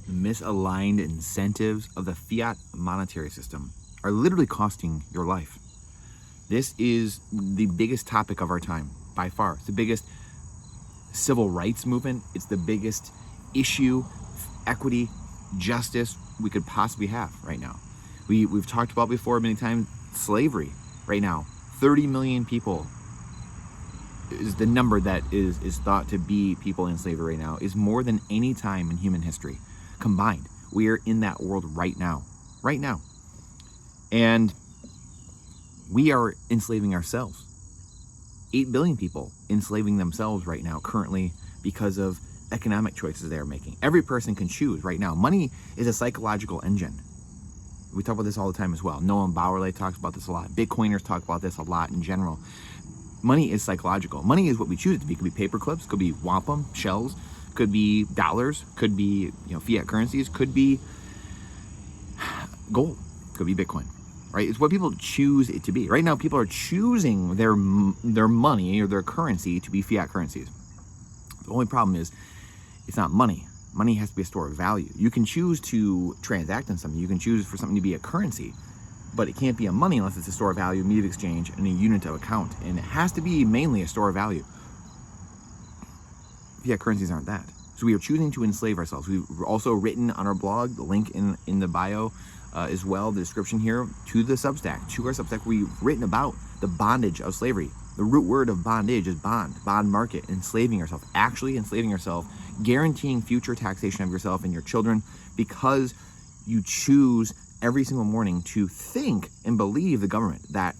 misaligned incentives of the fiat monetary system are literally costing your life. This is the biggest topic of our time, by far. It's the biggest civil rights movement. It's the biggest issue, equity, justice we could possibly have right now. We've talked about before many times, slavery right now. 30 million people is the number that is thought to be people in slavery right now, is more than any time in human history combined. We are in that world right now. And we are enslaving ourselves. 8 billion people enslaving themselves right now currently because of economic choices they are making. Every person can choose right now. Money is a psychological engine. We talk about this all the time as well. Noam Bowerley talks about this a lot. Bitcoiners talk about this a lot in general. Money is psychological. Money is what we choose it to be. It could be paper clips, could be wampum shells, could be dollars, could be fiat currencies, could be gold, could be Bitcoin, right? It's what people choose it to be. Right now, people are choosing their money or their currency to be fiat currencies. The only problem is it's not money. Money has to be a store of value. You can choose to transact in something. You can choose for something to be a currency, but it can't be a money unless it's a store of value, immediate exchange, and a unit of account. And it has to be mainly a store of value. Fiat currencies aren't that. So we are choosing to enslave ourselves. We've also written on our blog, the link in the bio as well, the description here, to the Substack, to our Substack, where we've written about the bondage of slavery. The root word of bondage is bond market, enslaving yourself, actually enslaving yourself, guaranteeing future taxation of yourself and your children because you choose every single morning to think and believe the government that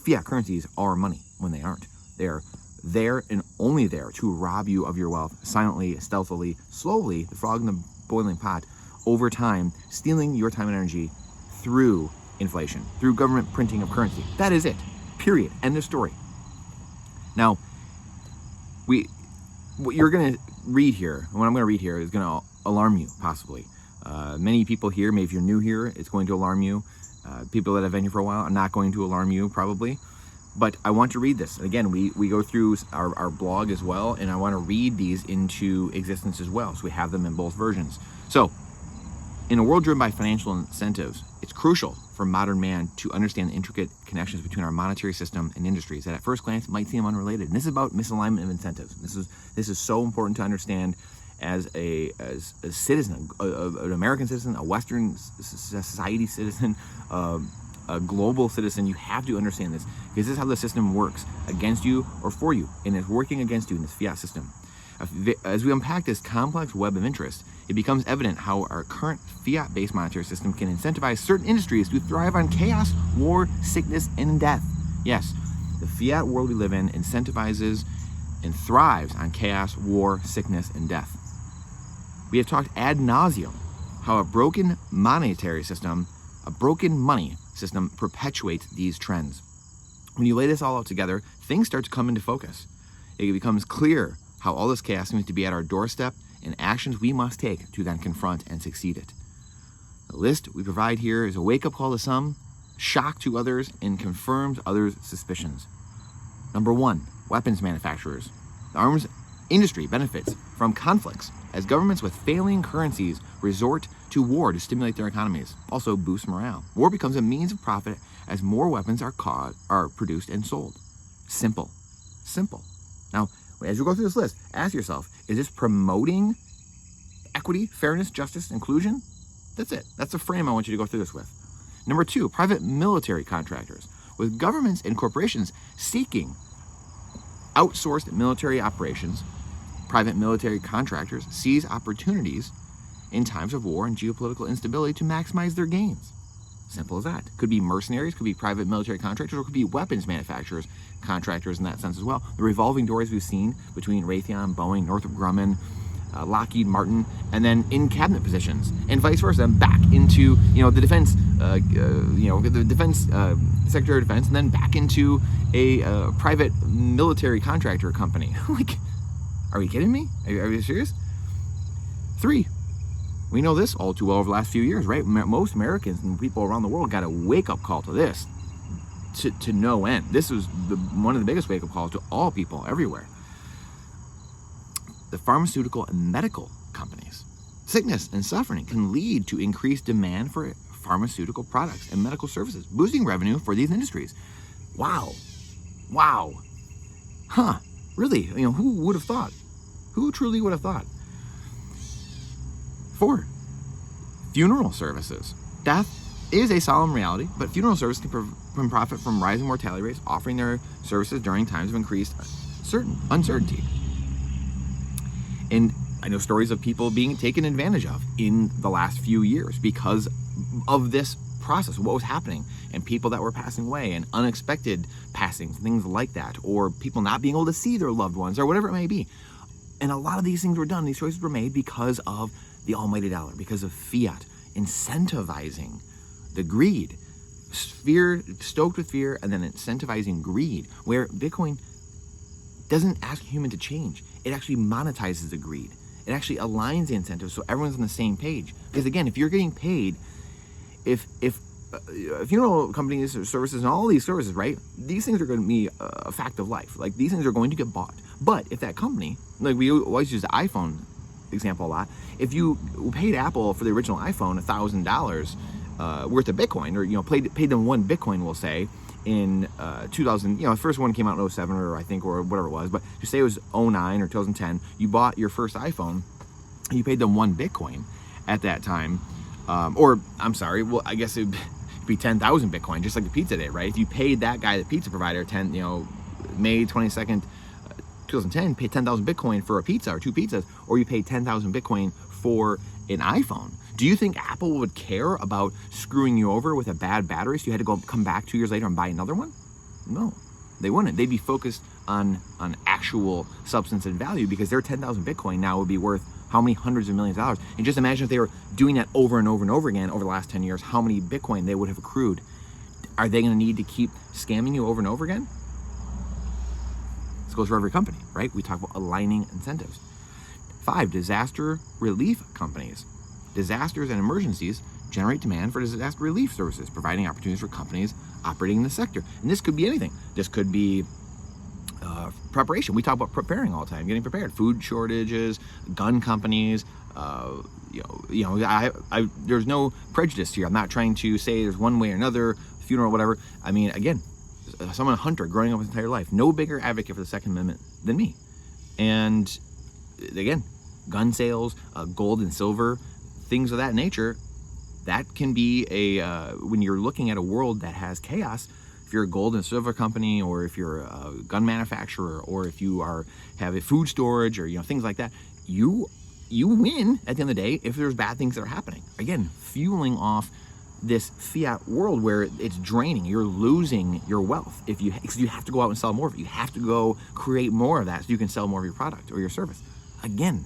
fiat currencies are money when they aren't. They're there and only there to rob you of your wealth, silently, stealthily, slowly, the frog in the boiling pot, over time, stealing your time and energy through inflation, through government printing of currency. That is it. Period. End of story. Now, what you're going to read here, what I'm going to read here is going to alarm you, possibly. Many people here, maybe if you're new here, it's going to alarm you. People that have been here for a while are not going to alarm you, probably. But I want to read this. Again, we go through our blog as well, and I want to read these into existence as well, so we have them in both versions. So, in a world driven by financial incentives, it's crucial for modern man to understand the intricate connections between our monetary system and industries that at first glance might seem unrelated. And this is about misalignment of incentives. This is so important to understand as a citizen, an American citizen, a Western society citizen, a global citizen. You have to understand this, because this is how the system works, against you or for you, and it's working against you in this fiat system. As we unpack this complex web of interest, it becomes evident how our current fiat-based monetary system can incentivize certain industries to thrive on chaos, war, sickness, and death. Yes, the fiat world we live in incentivizes and thrives on chaos, war, sickness, and death. We have talked ad nauseum how a broken monetary system, a broken money system, perpetuates these trends. When you lay this all out together, things start to come into focus. It becomes clear how all this chaos seems to be at our doorstep and actions we must take to then confront and succeed it. The list we provide here is a wake-up call to some, shock to others, and confirms others' suspicions. Number 1, weapons manufacturers. The arms industry benefits from conflicts as governments with failing currencies resort to war to stimulate their economies, also boost morale. War becomes a means of profit as more weapons are produced and sold. Simple. Now, as you go through this list, ask yourself, is this promoting equity, fairness, justice, inclusion? That's it. That's the frame I want you to go through this with. Number 2, private military contractors, with governments and corporations seeking outsourced military operations. Private military contractors seize opportunities in times of war and geopolitical instability to maximize their gains. Simple as that. Could be mercenaries, could be private military contractors, or could be weapons manufacturers, contractors in that sense as well. The revolving doors we've seen between Raytheon, Boeing, Northrop Grumman, Lockheed Martin, and then in cabinet positions, and vice versa, and back into the defense, the defense Secretary of Defense, and then back into a private military contractor company. Like, are you kidding me? Are you serious? 3. We know this all too well over the last few years, right? Most Americans and people around the world got a wake-up call to this, to no end. This was one of the biggest wake-up calls to all people everywhere. The pharmaceutical and medical companies. sickness and suffering can lead to increased demand for pharmaceutical products and medical services, boosting revenue for these industries. Wow. Really, who would have thought? Who truly would have thought? 4, funeral services. Death is a solemn reality, but funeral services can profit from rising mortality rates, offering their services during times of increased uncertainty. And I know stories of people being taken advantage of in the last few years because of this process, what was happening, and people that were passing away, and unexpected passings, things like that, or people not being able to see their loved ones, or whatever it may be. And a lot of these things were done, these choices were made because of the almighty dollar, because of fiat, incentivizing the greed, fear, stoked with fear, and then incentivizing greed, where Bitcoin doesn't ask human to change. It actually monetizes the greed. It actually aligns the incentives so everyone's on the same page. Because again, if you're getting paid, if funeral companies or services and all these services, right, these things are going to be a fact of life. Like, these things are going to get bought. But if that company, like we always use the iPhone example a lot, if you paid Apple for the original iPhone $1,000 worth of Bitcoin, or paid them 1 Bitcoin, we'll say, in 2000, the first one came out in 07 or whatever it was, but just say it was 09 or 2010, you bought your first iPhone, and you paid them 1 Bitcoin at that time, or I'm sorry, well, I guess it'd be 10,000 Bitcoin, just like the pizza day, right? If you paid that guy, the pizza provider, May 22nd, 2010, paid 10,000 Bitcoin for a pizza or 2 pizzas, or you paid 10,000 Bitcoin for an iPhone. Do you think Apple would care about screwing you over with a bad battery so you had to come back 2 years later and buy another one? No, they wouldn't. They'd be focused on actual substance and value, because their 10,000 Bitcoin now would be worth how many hundreds of millions of dollars. And just imagine if they were doing that over and over and over again over the last 10 years, how many Bitcoin they would have accrued. Are they going to need to keep scamming you over and over again? This goes for every company, right? We talk about aligning incentives. 5, disaster relief companies. Disasters and emergencies generate demand for disaster relief services, providing opportunities for companies operating in the sector. And this could be anything. This could be preparation. We talk about preparing all the time, getting prepared. Food shortages, gun companies. There's no prejudice here. I'm not trying to say there's one way or another, funeral, whatever. I mean, again, someone, a hunter, growing up his entire life, no bigger advocate for the Second Amendment than me. And again, gun sales, gold and silver, things of that nature, that can be when you're looking at a world that has chaos. If you're a gold and silver company, or if you're a gun manufacturer, or if you have a food storage, or things like that, you win at the end of the day if there's bad things that are happening. Again, fueling off this fiat world where it's draining. You're losing your wealth because you have to go out and sell more of it. You have to go create more of that so you can sell more of your product or your service. Again,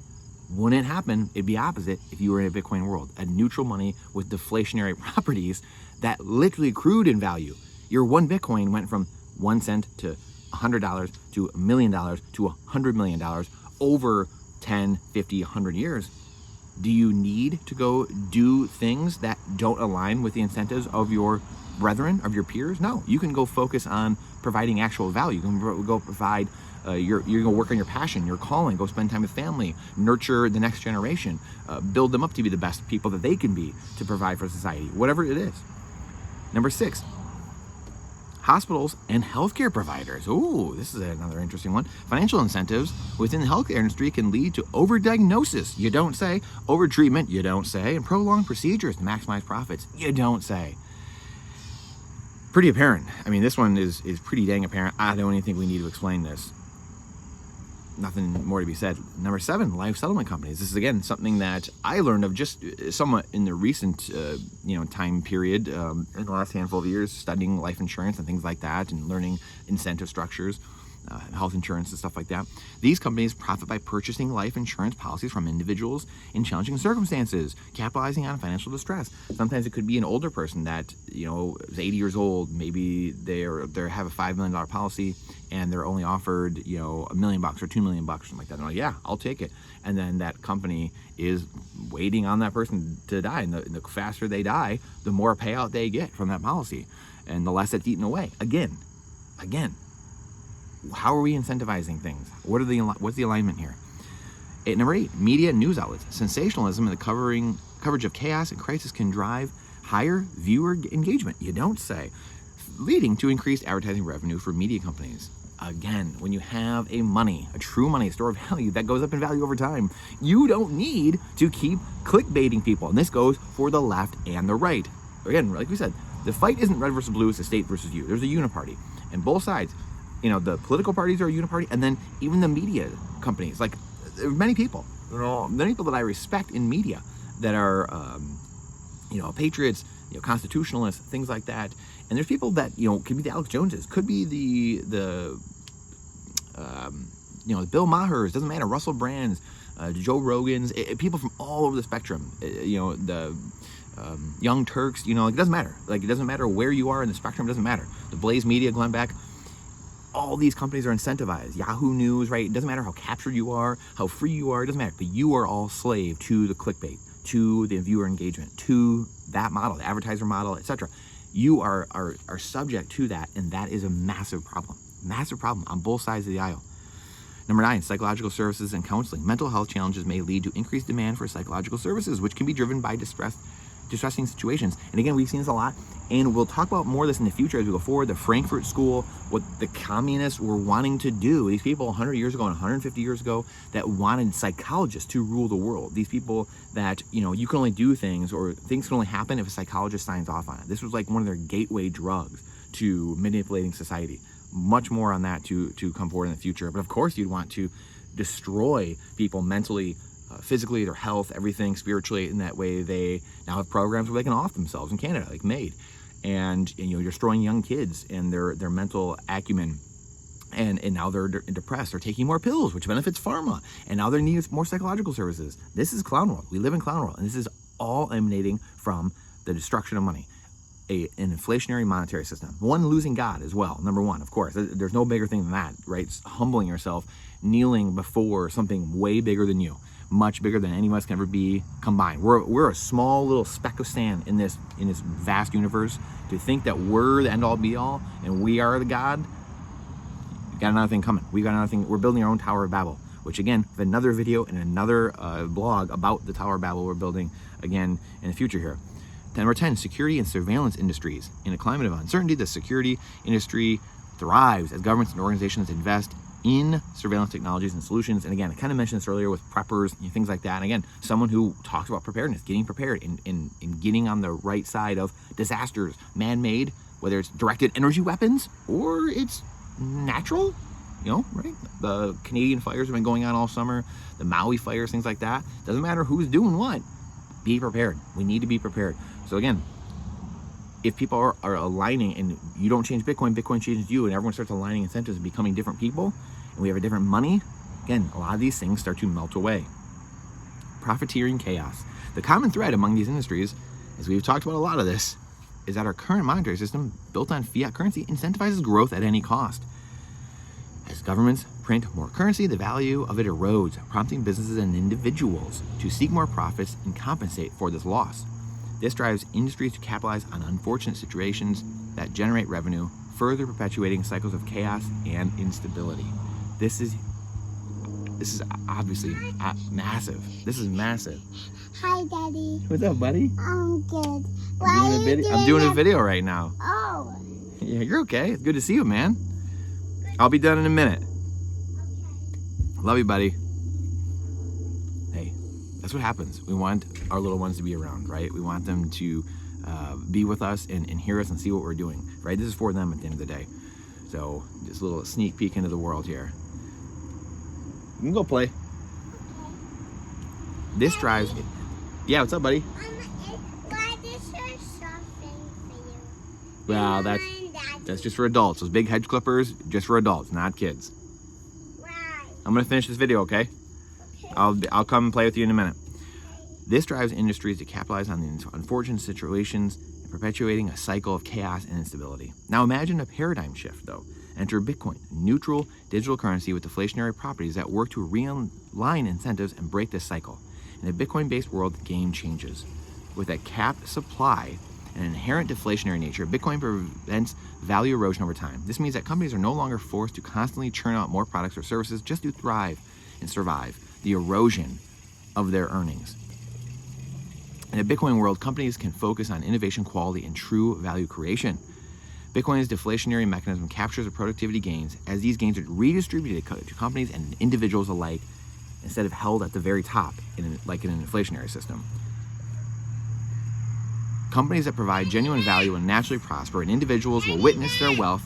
wouldn't it happen? It'd be opposite if you were in a Bitcoin world, a neutral money with deflationary properties that literally accrued in value. Your 1 Bitcoin went from 1 cent to $100 to $1 million to $100 million over 10, 50, 100 years. Do you need to go do things that don't align with the incentives of your brethren, of your peers? No, you can go focus on providing actual value. You can go provide, you're going to work on your passion, your calling, go spend time with family, nurture the next generation, build them up to be the best people that they can be to provide for society, whatever it is. Number 6, hospitals and healthcare providers. Ooh, this is another interesting one. Financial incentives within the healthcare industry can lead to overdiagnosis, you don't say, overtreatment, you don't say, and prolonged procedures to maximize profits, you don't say. Pretty apparent. I mean, this one is pretty dang apparent. I don't even think we need to explain this. Nothing more to be said. Number 7, life settlement companies. This is, again, something that I learned of just somewhat in the recent, time period, in the last handful of years, studying life insurance and things like that, and learning incentive structures, health insurance and stuff like that. These companies profit by purchasing life insurance policies from individuals in challenging circumstances, capitalizing on financial distress. Sometimes it could be an older person that, is 80 years old. Maybe they have a $5 million policy, and they're only offered, $1 million or $2 million or something like that. And they're like, yeah, I'll take it. And then that company is waiting on that person to die. And the faster they die, the more payout they get from that policy, and the less it's eaten away. Again, how are we incentivizing things? What's the alignment here? Number 8, media and news outlets. Sensationalism and the coverage of chaos and crisis can drive higher viewer engagement, you don't say, leading to increased advertising revenue for media companies. Again, when you have a true money, store of value that goes up in value over time, you don't need to keep clickbaiting people. And this goes for the left and the right. Again, like we said, the fight isn't red versus blue, it's the state versus you. There's a uniparty. And both sides, the political parties are a uniparty, and then even the media companies. Like, there are many people, many people that I respect in media that are, patriots, constitutionalists, things like that. And there's people that, could be the Alex Joneses, could be the Bill Mahers, doesn't matter, Russell Brands, Joe Rogans, people from all over the spectrum, the Young Turks, it doesn't matter. Like, it doesn't matter where you are in the spectrum, it doesn't matter. The Blaze Media, Glenn Beck, all these companies are incentivized. Yahoo News, right? It doesn't matter how captured you are, how free you are, it doesn't matter. But you are all slave to the clickbait, to the viewer engagement, to that model, the advertiser model, etc. You are subject to that, and that is a massive problem on both sides of the aisle. Number 9, psychological services and counseling. Mental health challenges may lead to increased demand for psychological services, which can be driven by distressing situations. And again, we've seen this a lot, and we'll talk about more of this in the future as we go forward. The Frankfurt School, what the communists were wanting to do, these people 100 years ago and 150 years ago that wanted psychologists to rule the world. These people that, you can only do things, or things can only happen if a psychologist signs off on it. This was like one of their gateway drugs to manipulating society. Much more on that to come forward in the future. But of course, you'd want to destroy people mentally, physically, their health, everything, spiritually. In that way, they now have programs where they can off themselves in Canada, like MAID. And you're destroying young kids and their mental acumen. And now they're depressed. They're taking more pills, which benefits pharma. And now they need more psychological services. This is clown world. We live in clown world. And this is all emanating from the destruction of money. An inflationary monetary system. One, losing God as well. Number 1, of course. There's no bigger thing than that, right? It's humbling yourself, kneeling before something way bigger than you. Much bigger than any of us can ever be combined. We're a small little speck of sand in this vast universe. To think that we're the end all be all and we are the God, you got another thing coming. We got another thing. We're building our own Tower of Babel, which again, another video and another blog about the Tower of Babel we're building again in the future here. Number 10, security and surveillance industries. In a climate of uncertainty, the security industry thrives as governments and organizations invest in surveillance technologies and solutions. And again, I kind of mentioned this earlier with preppers and things like that. And again, someone who talks about preparedness, getting prepared and getting on the right side of disasters, man-made, whether it's directed energy weapons or it's natural, right? The Canadian fires have been going on all summer, the Maui fires, things like that. Doesn't matter who's doing what, be prepared. We need to be prepared. So again, if people are aligning and you don't change Bitcoin, Bitcoin changes you, and everyone starts aligning incentives and becoming different people, and we have a different money, again, a lot of these things start to melt away. Profiteering chaos. The common thread among these industries, as we've talked about a lot of this, is that our current monetary system, built on fiat currency, incentivizes growth at any cost. As governments print more currency, the value of it erodes, prompting businesses and individuals to seek more profits and compensate for this loss. This drives industries to capitalize on unfortunate situations that generate revenue, further perpetuating cycles of chaos and instability. This is obviously massive. This is massive. Hi, Daddy. What's up, buddy? I'm good. I'm doing a video right now. Oh. Yeah, you're okay. It's good to see you, man. I'll be done in a minute. Love you, buddy. Hey, that's what happens. We want our little ones to be around, right? We want them to be with us and hear us and see what we're doing, right? This is for them at the end of the day. So just a little sneak peek into the world here. You can go play. This drives... Yeah, what's up, buddy? Why is there something for you? Well, that's just for adults. Those big hedge clippers, just for adults, not kids. Why? I'm gonna finish this video, okay? I'll come and play with you in a minute. This drives industries to capitalize on the unfortunate situations and perpetuating a cycle of chaos and instability. Now imagine a paradigm shift, though. Enter Bitcoin, a neutral digital currency with deflationary properties that work to realign incentives and break this cycle. In a Bitcoin-based world, the game changes. With a capped supply and an inherent deflationary nature, Bitcoin prevents value erosion over time. This means that companies are no longer forced to constantly churn out more products or services just to thrive and survive. the erosion of their earnings. In a Bitcoin world, companies can focus on innovation, quality, and true value creation. Bitcoin's deflationary mechanism captures the productivity gains as these gains are redistributed to companies and individuals alike instead of held at the very top, like in an inflationary system. Companies that provide genuine value will naturally prosper, and individuals will witness their wealth.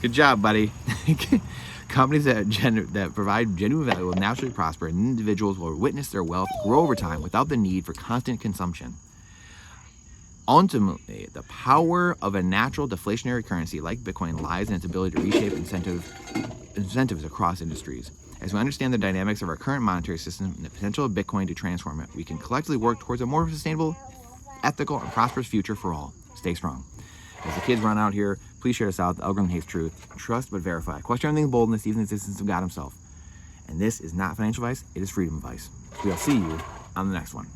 Good job, buddy. Companies that provide genuine value will naturally prosper, and individuals will witness their wealth grow over time without the need for constant consumption. Ultimately, the power of a natural deflationary currency like Bitcoin lies in its ability to reshape incentives across industries. As we understand the dynamics of our current monetary system and the potential of Bitcoin to transform it, we can collectively work towards a more sustainable, ethical, and prosperous future for all. Stay strong. As the kids run out here, please share this out. The algorithm hates truth. Trust but verify. Question everything boldness, even the existence of God himself. And this is not financial advice, it is freedom advice. We'll see you on the next one.